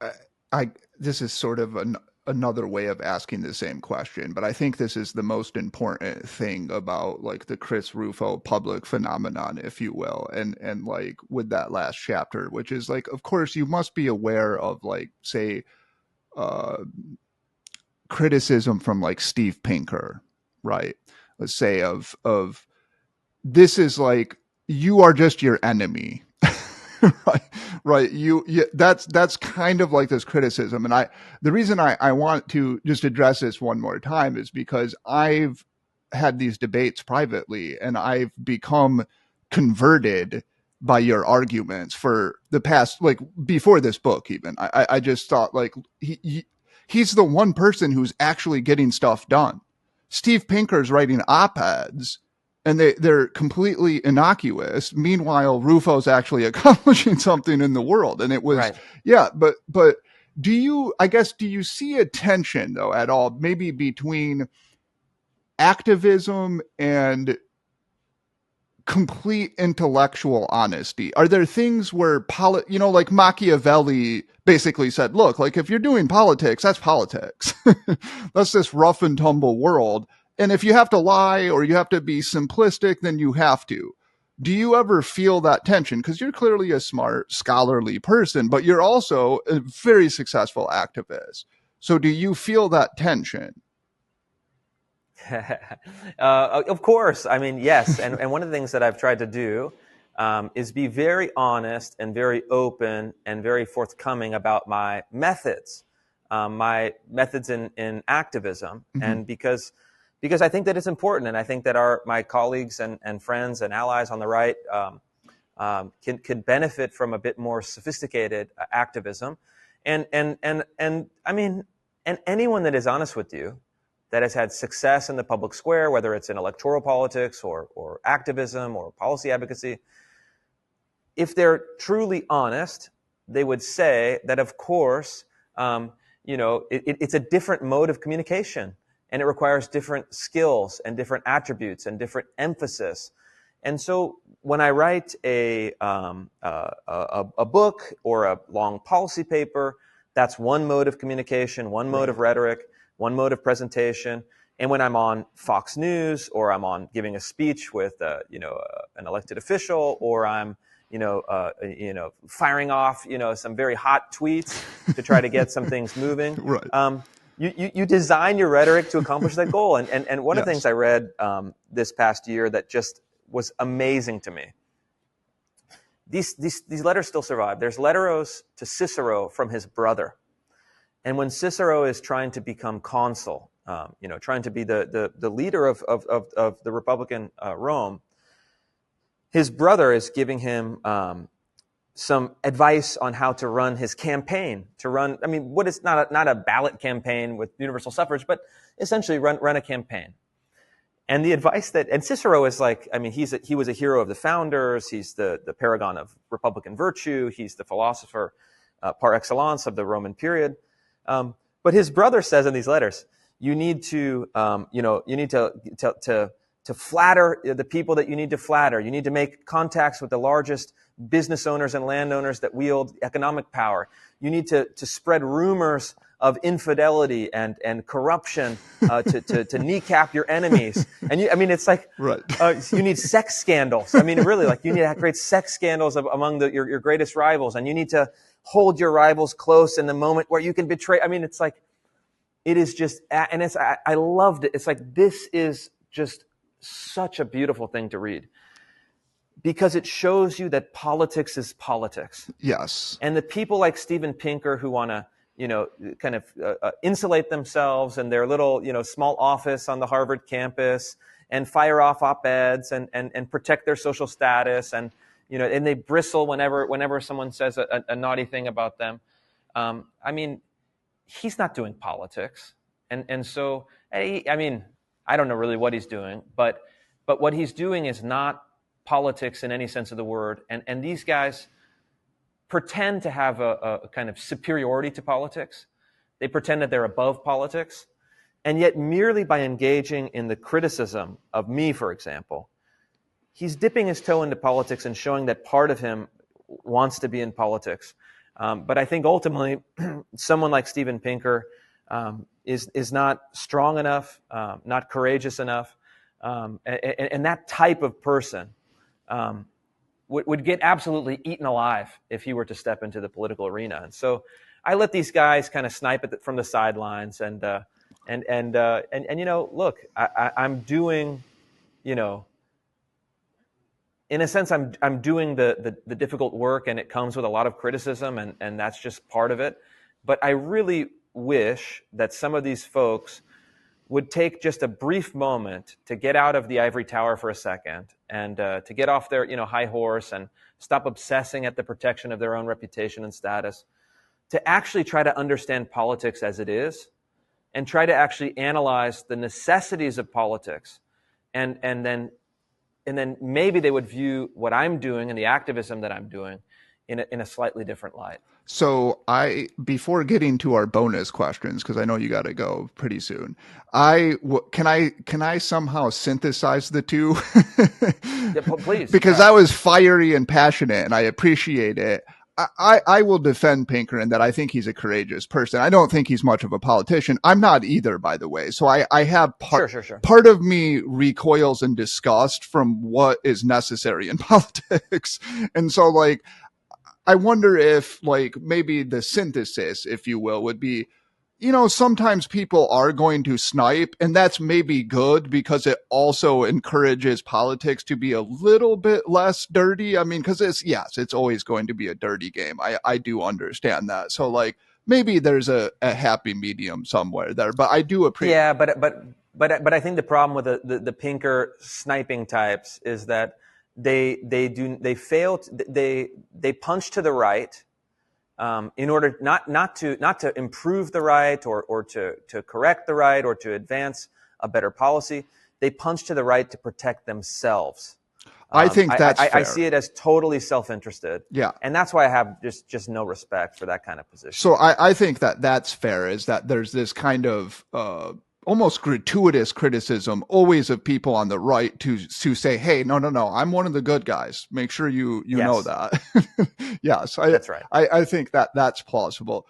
I, I this is sort of another way of asking the same question, but I think this is the most important thing about like the Chris Rufo public phenomenon, if you will, and like with that last chapter, which is like, of course, you must be aware of like, say, uh, criticism from like Steve Pinker, right? Let's say of this is like you are just your enemy. right, right. That's kind of like this criticism, and the reason I want to just address this one more time is because I've had these debates privately, and I've become converted by your arguments for the past, like before this book. Even I just thought like he's the one person who's actually getting stuff done. Steve Pinker's writing op-eds and they're completely innocuous. Meanwhile, Rufo's actually accomplishing something in the world. And it was, Right. yeah, but do you see a tension though at all, maybe between activism and complete intellectual honesty? Are there things where like Machiavelli basically said, look, like if you're doing politics, that's politics. That's this rough and tumble world. And if you have to lie or you have to be simplistic, then you have to. Do you ever feel that tension? Because you're clearly a smart, scholarly person, but you're also a very successful activist. So do you feel that tension? Of course. I mean, yes. And one of the things that I've tried to do is be very honest and very open and very forthcoming about my methods in activism. Mm-hmm. And because I think that it's important. And I think that my colleagues and friends and allies on the right can benefit from a bit more sophisticated activism. And I mean, and anyone that is honest with you, that has had success in the public square, whether it's in electoral politics or activism or policy advocacy, if they're truly honest, they would say that, of course, it's a different mode of communication, and it requires different skills and different attributes and different emphasis. And so when I write a book or a long policy paper, that's one mode of communication, one mode Right. of rhetoric, one mode of presentation. And when I'm on Fox News or I'm on giving a speech with an elected official, or I'm firing off some very hot tweets to try to get some things moving, Right. you design your rhetoric to accomplish that goal. And one of the things Yes. I read this past year that just was amazing to me. These letters still survive. There's letters to Cicero from his brother. And when Cicero is trying to become consul, trying to be the leader of the Republican Rome, his brother is giving him some advice on how to run his campaign. What is not a ballot campaign with universal suffrage, but essentially run a campaign. And the advice and Cicero is like, he was a hero of the founders. He's the paragon of Republican virtue. He's the philosopher par excellence of the Roman period. But his brother says in these letters, you need to flatter the people that you need to flatter. You need to make contacts with the largest business owners and landowners that wield economic power. You need to spread rumors of infidelity and corruption to kneecap your enemies. And it's like, Right. you need sex scandals. Really, like you need to have great sex scandals among your greatest rivals, and you need to hold your rivals close in the moment where you can betray. It's like, it is just, and I loved it. It's like, this is just such a beautiful thing to read, because it shows you that politics is politics. Yes. And the people like Steven Pinker who want to, kind of insulate themselves in their little, small office on the Harvard campus and fire off op-eds and protect their social status, and they bristle whenever someone says a naughty thing about them. He's not doing politics, and so I don't know really what he's doing, but what he's doing is not politics in any sense of the word. And these guys pretend to have a kind of superiority to politics. They pretend that they're above politics. And yet, merely by engaging in the criticism of me, for example, he's dipping his toe into politics and showing that part of him wants to be in politics. But I think ultimately, someone like Steven Pinker is not strong enough, not courageous enough, and that type of person would get absolutely eaten alive if he were to step into the political arena. And so I let these guys kind of snipe from the sidelines, and look, I'm doing, in a sense, I'm doing the difficult work, and it comes with a lot of criticism, and that's just part of it. But I really wish that some of these folks would take just a brief moment to get out of the ivory tower for a second, and to get off their high horse and stop obsessing at the protection of their own reputation and status, to actually try to understand politics as it is, and try to actually analyze the necessities of politics, and then maybe they would view what I'm doing and the activism that I'm doing in a slightly different light. So before getting to our bonus questions, because I know you got to go pretty soon, can I somehow synthesize the two? Yeah, please. Because I was fiery and passionate, and I appreciate it. I will defend Pinker in that I think he's a courageous person. I don't think he's much of a politician. I'm not either, by the way. So I have Sure. part of me recoils in disgust from what is necessary in politics. And so like, I wonder if like maybe the synthesis, if you will, would be, sometimes people are going to snipe, and that's maybe good because it also encourages politics to be a little bit less dirty. I mean, because it's always going to be a dirty game. I do understand that. So like maybe there's a happy medium somewhere there, but I do appreciate. Yeah, but I think the problem with the Pinker sniping types is that they punch to the right. In order not to improve the right or to correct the right or to advance a better policy, they punch to the right to protect themselves. I think that's fair. I see it as totally self-interested. Yeah. And that's why I have just no respect for that kind of position. So I think that's fair, is that there's this kind of almost gratuitous criticism always of people on the right to say, hey, no, I'm one of the good guys. Make sure you know that. Yes, that's right. I think that's plausible.